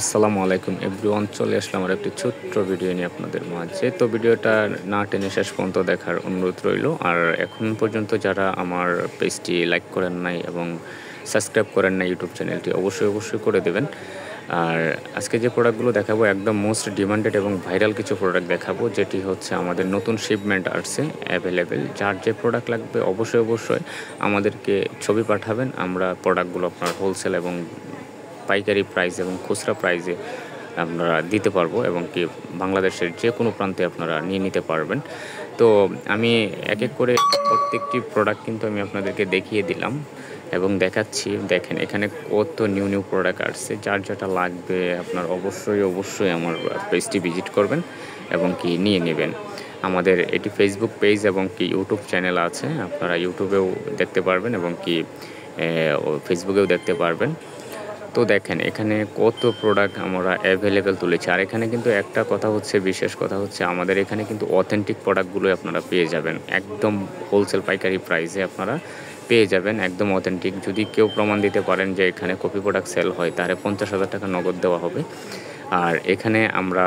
আসসালামু আলাইকুম এভরিওয়ান, চলে আসলাম আর একটি ছোট্ট ভিডিও নিয়ে আপনাদের মাঝে। তো ভিডিওটা না টেনে শেষ পর্যন্ত দেখার অনুরোধ রইল। আর এখন পর্যন্ত যারা আমার পেজটি লাইক করেন নাই এবং সাবস্ক্রাইব করেন নাই ইউটিউব চ্যানেলটি, অবশ্যই করে দেবেন। আর আজকে যে প্রোডাক্টগুলো দেখাবো একদম মোস্ট ডিমান্ডেড এবং ভাইরাল কিছু প্রোডাক্ট দেখাবো, যেটি হচ্ছে আমাদের নতুন শিপমেন্ট আসছে অ্যাভেলেবেল। যার যে প্রোডাক্ট লাগবে অবশ্যই আমাদেরকে ছবি পাঠাবেন। আমরা প্রোডাক্টগুলো আপনার হোলসেল এবং পাইকারি প্রাইস এবং খুচরা প্রাইসে আপনারা দিতে পারবো, এবং কি বাংলাদেশের যে কোনো প্রান্তে আপনারা নিয়ে নিতে পারবেন। তো আমি এক এক করে প্রত্যেকটি প্রোডাক্ট কিন্তু আমি আপনাদেরকে দেখিয়ে দিলাম এবং দেখাচ্ছি। দেখেন এখানে কত নিউ প্রোডাক্ট আসছে। যার যেটা লাগবে আপনার অবশ্যই আমার পেজটি ভিজিট করবেন এবং কি নিয়ে নেবেন। আমাদের এটি ফেসবুক পেজ এবং কি ইউটিউব চ্যানেল আছে, আপনারা ইউটিউবেও দেখতে পারবেন এবং কি ফেসবুকেও দেখতে পারবেন। তো দেখেন এখানে কত প্রোডাক্ট আমরা অ্যাভেলেবেল তুলেছি। আর এখানে কিন্তু একটা কথা হচ্ছে, বিশেষ কথা হচ্ছে, আমাদের এখানে কিন্তু অথেন্টিক প্রোডাক্টগুলোই আপনারা পেয়ে যাবেন একদম হোলসেল পাইকারি প্রাইসে আপনারা পেয়ে যাবেন একদম অথেন্টিক। যদি কেউ প্রমাণ দিতে পারেন যে এখানে কপি প্রোডাক্ট সেল হয়, তাহলে 50,000 টাকা নগদ দেওয়া হবে। আর এখানে আমরা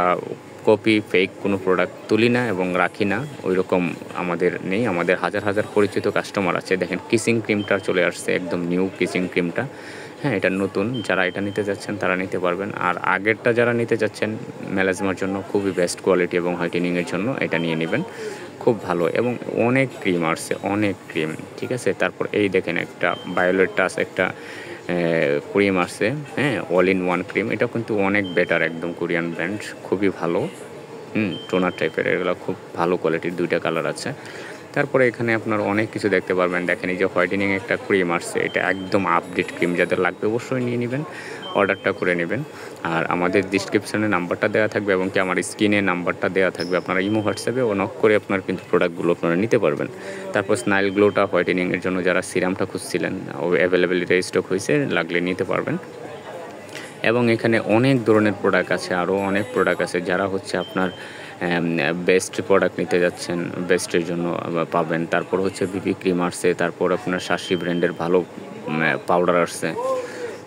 কপি ফেক কোনো প্রোডাক্ট তুলি না এবং রাখি না, ওই রকম আমাদের নেই। আমাদের হাজার পরিচিত কাস্টমার আছে। দেখেন কিসিং ক্রিমটা চলে আসছে, একদম নিউ কিসিং ক্রিমটা। হ্যাঁ, এটা নতুন। যারা এটা নিতে যাচ্ছেন তারা নিতে পারবেন। আর আগেরটা যারা নিতে যাচ্ছেন মেলাজমার জন্য খুবই বেস্ট কোয়ালিটি এবং হোয়াইটেনিংয়ের জন্য এটা নিয়ে নেবেন, খুব ভালো। এবং অনেক ক্রিম আসছে, অনেক ক্রিম, ঠিক আছে। তারপর এই দেখেন একটা ভায়োলেট টাচ একটা ক্রিম আসছে, হ্যাঁ, অল ইন ওয়ান ক্রিম। এটা কিন্তু অনেক বেটার, একদম কোরিয়ান ব্র্যান্ড, খুবই ভালো। টোনার টাইপের, এগুলো খুব ভালো কোয়ালিটির, 2টা কালার আছে। তারপরে এখানে আপনার অনেক কিছু দেখতে পারবেন। দেখেন এই যে হোয়াইটেনিং একটা ক্রিম আসছে, এটা একদম আপডেট ক্রিম। যাদের লাগবে অবশ্যই নিয়ে নেবেন, অর্ডারটা করে নেবেন। আর আমাদের ডিসক্রিপশানে নাম্বারটা দেওয়া থাকবে এবং কি আমার স্ক্রিনে নাম্বারটা দেওয়া থাকবে। আপনারা ইমো হোয়াটসঅ্যাপে নক করে আপনার কিন্তু প্রোডাক্টগুলো আপনারা নিতে পারবেন। তারপর স্নাইল গ্লোটা হোয়াইটেনিংয়ের জন্য যারা সিরামটা খুঁজছিলেন, অ্যাভেলেবেলিটি স্টক হয়েছে, লাগলে নিতে পারবেন। এবং এখানে অনেক ধরনের প্রোডাক্ট আছে, আরও অনেক প্রোডাক্ট আছে। যারা হচ্ছে আপনার বেস্ট প্রোডাক্ট নিতে যাচ্ছেন, বেস্টের জন্য পাবেন। তারপর হচ্ছে বিবি ক্রিম আসছে, তারপর আপনার শাশি ব্র্যান্ডের ভালো পাউডার আসছে।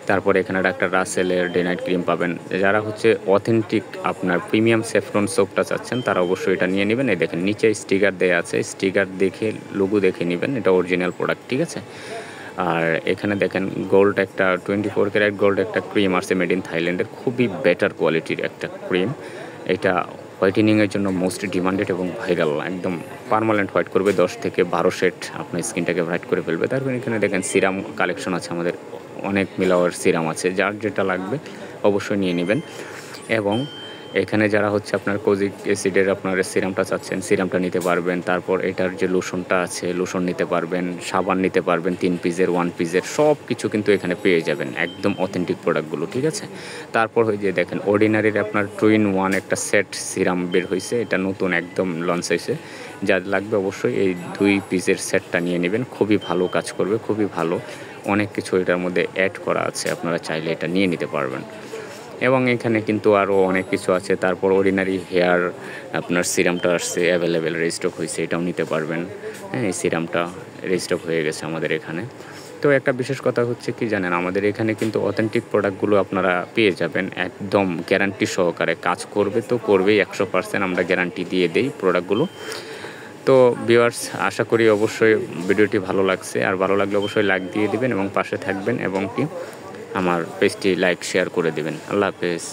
তারপর এখানে ডাক্তার রাসেলের ডে নাইট ক্রিম পাবেন। যারা হচ্ছে অথেন্টিক আপনার প্রিমিয়াম সেফরন সোপটা চাচ্ছেন তারা অবশ্যই এটা নিয়ে নেবেন। এই দেখেন নিচে স্টিকার দেওয়া আছে, স্টিকার দেখে লোগো দেখে নেবেন, এটা অরিজিনাল প্রোডাক্ট, ঠিক আছে। আর এখানে দেখেন গোল্ড একটা 24 ক্যারেট গোল্ড একটা ক্রিম আসছে, মেড ইন থাইল্যান্ডের, খুবই বেটার কোয়ালিটির একটা ক্রিম। এটা হোয়াইটেনিংয়ের জন্য মোস্ট ডিমান্ডেড এবং ভাইরাল, একদম পার্মানেন্ট হোয়াইট করবে, 10 থেকে 12 সেট আপনার স্কিনটাকে ব্রাইট করে ফেলবে। তারপর এখানে দেখেন সিরাম কালেকশন আছে, আমাদের অনেক মিলাওয়ার সিরাম আছে। যার যেটা লাগবে অবশ্যই নিয়ে নেবেন। এবং এখানে যারা হচ্ছে আপনার কোজিক অ্যাসিডের আপনার সিরামটা চাচ্ছেন, সিরামটা নিতে পারবেন। তারপর এটার যে লোশনটা আছে, লোশন নিতে পারবেন, সাবান নিতে পারবেন, 3 পিসের 1 পিসের সব কিছু কিন্তু এখানে পেয়ে যাবেন, একদম অথেন্টিক প্রোডাক্টগুলো, ঠিক আছে। তারপর হয়ে যে দেখেন অর্ডিনারির আপনার 2 in 1 একটা সেট সিরাম বের হয়েছে, এটা নতুন একদম লঞ্চ হয়েছে। যার লাগবে অবশ্যই এই 2 পিসের সেটটা নিয়ে নেবেন, খুবই ভালো কাজ করবে, খুবই ভালো। অনেক কিছু এটার মধ্যে অ্যাড করা আছে, আপনারা চাইলে এটা নিয়ে নিতে পারবেন। এবং এখানে কিন্তু আরও অনেক কিছু আছে। তারপর অর্ডিনারি হেয়ার আপনার সিরামটা আসছে, অ্যাভেলেবেল রিস্টক হয়েছে, এটাও নিতে পারবেন। হ্যাঁ, এই সিরামটা রিস্টক হয়ে গেছে আমাদের এখানে। তো একটা বিশেষ কথা হচ্ছে কি জানেন, আমাদের এখানে কিন্তু অথেন্টিক প্রোডাক্টগুলো আপনারা পেয়ে যাবেন একদম গ্যারান্টি সহকারে। কাজ করবে তো করবেই, 100% আমরা গ্যারান্টি দিয়ে দেই প্রোডাক্টগুলো। তো ভিউয়ার্স, আশা করি অবশ্যই ভিডিওটি ভালো লাগছে। আর ভালো লাগলে অবশ্যই লাইক দিয়ে দিবেন এবং পাশে থাকবেন, এবং কি আমার পেজটি লাইক শেয়ার করে দেবেন। আল্লাহ হাফেজ।